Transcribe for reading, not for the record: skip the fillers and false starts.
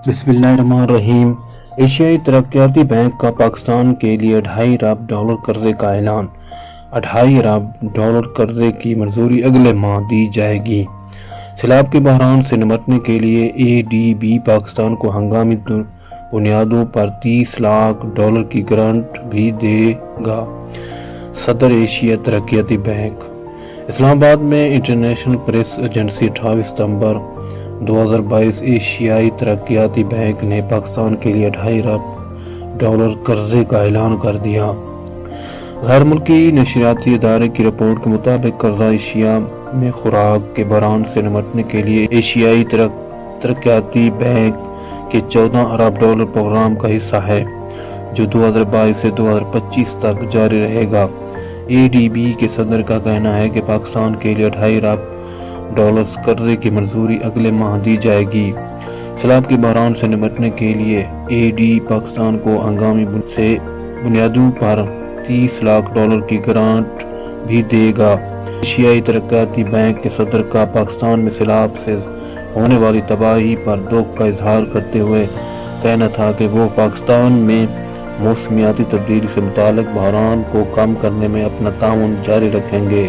बिस्मिल्लाहिर्रहमानिर्रहीम। एशियाई तरक्याती बैंक का पाकिस्तान के लिए $2.5 अरब कर्जे का ऐलान। $2.5 अरब कर्जे की मंजूरी अगले माह दी जाएगी। सैलाब के बहरान से निपटने के लिए ADB पाकिस्तान को हंगामी बुनियादों पर $30 लाख की ग्रांट भी देगा। सदर एशिया तरक्याती बैंक इस्लामाबाद में इंटरनेशनल प्रेस एजेंसी 28 सितंबर 2022 एशियाई तरक्याती बैंक ने पाकिस्तान के लिए $2.5 अरब कर्जे का ऐलान कर दिया। गैर मुल्की नशरियाती इदारे की रिपोर्ट के मुताबिक कर्जा एशिया में खुराक के बहरान से निपटने के लिए एशियाई तरक्याती बैंक के $14 अरब प्रोग्राम का हिस्सा है, जो 2022 से 2025 तक जारी रहेगा। ADB के सदर का कहना है कि पाकिस्तान के लिए $2.5 अरब कर्जे की मंजूरी अगले माह दी जाएगी। सैलाब के बहरान से निपटने के लिए ADB पाकिस्तान को हंगामी बुनियादों पर $30 लाख की ग्रांट भी देगा। एशियाई तरक्याती बैंक के सदर का पाकिस्तान में सैलाब से होने वाली तबाही पर दुख का इजहार करते हुए कहना था कि वो पाकिस्तान में मौसमियाती तब्दीली से मुताल्लिक बहरान को कम करने में अपना ताउन जारी रखेंगे।